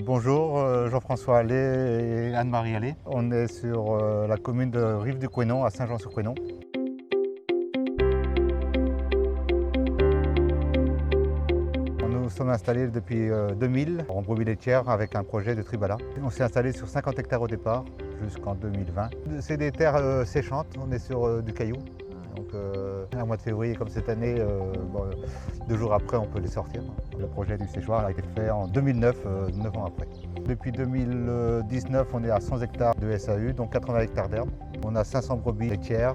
Bonjour, Jean-François Allais et Anne-Marie Allais. On est sur la commune de Rive-du-Couesnon, à Saint-Jean-sur-Couesnon. Nous sommes installés depuis 2000 en brebis laitières avec un projet de Tribala. On s'est installé sur 50 hectares au départ jusqu'en 2020. C'est des terres séchantes, on est sur du caillou. Donc un mois de février comme cette année, 2 jours après on peut les sortir. Le projet du séchoir a été fait en 2009, 9 ans après. Depuis 2019 on est à 100 hectares de SAU, donc 80 hectares d'herbe. On a 500 brebis laitières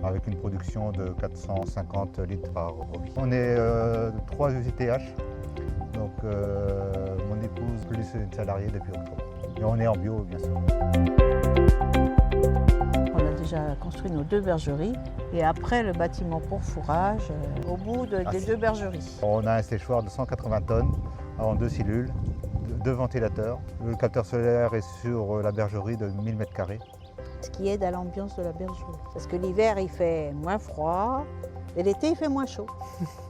avec une production de 450 litres par brebis. On est 3 UTH, donc mon épouse plus une salariée depuis octobre. Et on est en bio bien sûr. On a déjà construit nos 2 bergeries et après le bâtiment pour fourrage au bout des 2 bergeries. On a un séchoir de 180 tonnes en 2 cellules, 2 ventilateurs. Le capteur solaire est sur la bergerie de 1000 m². Ce qui aide à l'ambiance de la bergerie. Parce que l'hiver il fait moins froid et l'été il fait moins chaud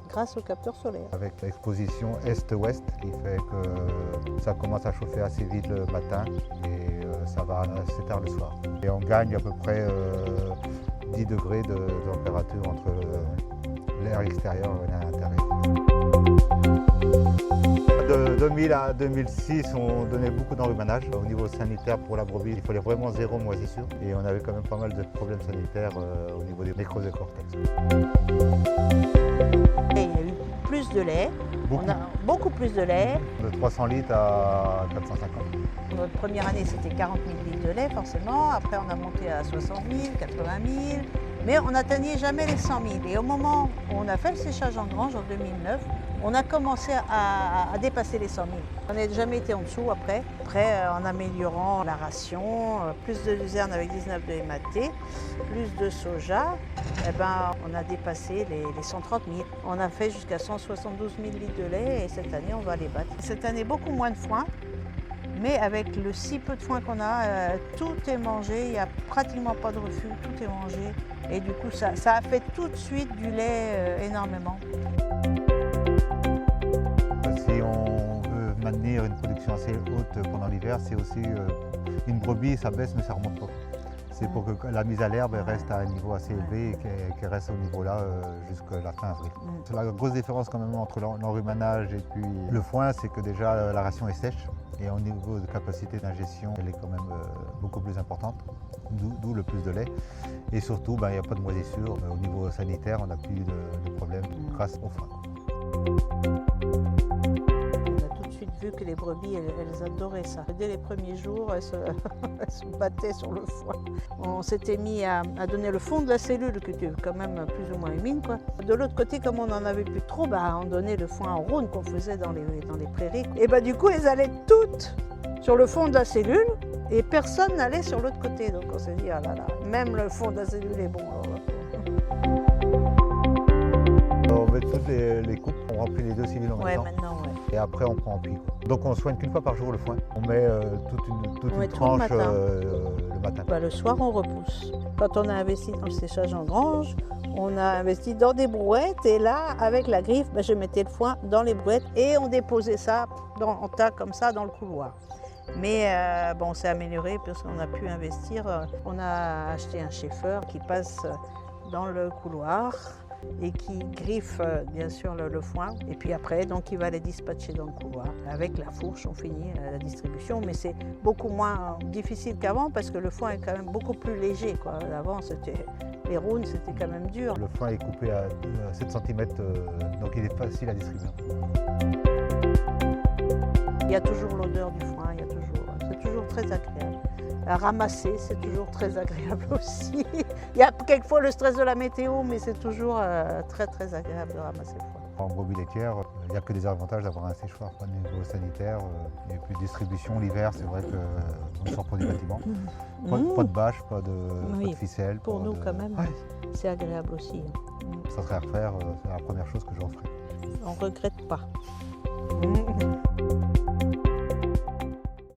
grâce au capteur solaire. Avec l'exposition est-ouest qui fait que ça commence à chauffer assez vite le matin et ça va assez tard le soir. Et on gagne à peu près 10 degrés de température entre l'air extérieur et l'intérieur. De 2000 à 2006, on donnait beaucoup d'enrhumanage. Au niveau sanitaire pour la brebis, il fallait vraiment 0 moisissure. Et on avait quand même pas mal de problèmes sanitaires au niveau des nécroses de cortex. Et il y a eu plus de lait, on a beaucoup plus de lait. De 300 litres à 450. Notre première année c'était 40 000 litres de lait forcément, après on a monté à 60 000, 80 000, mais on n'atteignait jamais les 100 000. Et au moment où on a fait le séchage en grange en 2009, on a commencé à dépasser les 100 000. On n'a jamais été en dessous après. En améliorant la ration, plus de luzerne avec 19 de MAT, plus de soja, on a dépassé les 130 000. On a fait jusqu'à 172 000 litres de lait et cette année on va les battre. Cette année beaucoup moins de foin, mais avec le si peu de foin qu'on a, tout est mangé, il n'y a pratiquement pas de refus, tout est mangé. Et du coup ça a fait tout de suite du lait énormément. Si on veut maintenir une production assez haute pendant l'hiver, c'est aussi une brebis, ça baisse mais ça remonte pas. C'est pour que la mise à l'herbe reste à un niveau assez élevé et qu'elle reste au niveau là jusqu'à la fin avril. La grosse différence quand même entre l'enrhumanage et puis le foin, c'est que déjà la ration est sèche et au niveau de capacité d'ingestion, elle est quand même beaucoup plus importante, d'où le plus de lait. Et surtout, il n'y a pas de moisissure. Au niveau sanitaire, on n'a plus de problème grâce au foin. Vu que les brebis, elles adoraient ça. Dès les premiers jours, elles se battaient sur le foin. On s'était mis à donner le fond de la cellule, qui était quand même plus ou moins humide, quoi. De l'autre côté, comme on n'en avait plus trop, on donnait le foin en rhône qu'on faisait dans les prairies. Et du coup, elles allaient toutes sur le fond de la cellule et personne n'allait sur l'autre côté. Donc on s'est dit, ah là là, même le fond de la cellule est bon. On met toutes les coupes, on remplit les 2 cellules en même temps. Maintenant, ouais. Et après on prend en puits. Donc on soigne qu'une fois par jour le foin. On met toute une tranche le matin. Le soir on repousse. Quand on a investi dans le séchage en grange, on a investi dans des brouettes et là avec la griffe, je mettais le foin dans les brouettes et on déposait ça en tas comme ça dans le couloir. Mais on s'est amélioré parce qu'on a pu investir. On a acheté un chauffeur qui passe dans le couloir et qui griffe bien sûr le foin et puis après donc il va les dispatcher dans le couloir. Avec la fourche on finit la distribution, mais c'est beaucoup moins difficile qu'avant parce que le foin est quand même beaucoup plus léger, quoi. Avant les rounes c'était quand même dur. Le foin est coupé à 7 cm donc il est facile à distribuer. Il y a toujours l'odeur du foin, c'est toujours très agréable. À ramasser, c'est toujours très agréable aussi. Il y a quelquefois le stress de la météo, mais c'est toujours très très agréable de ramasser le foin. En brebis laitière, il n'y a que des avantages d'avoir un séchoir, pas de niveau sanitaire. Et puis distribution l'hiver, c'est vrai qu'on sort pour du bâtiment. Pas de bâche, pas de ficelle. Pour nous quand même, c'est agréable aussi. Ça serait à refaire, c'est la première chose que je referais. On ne regrette pas.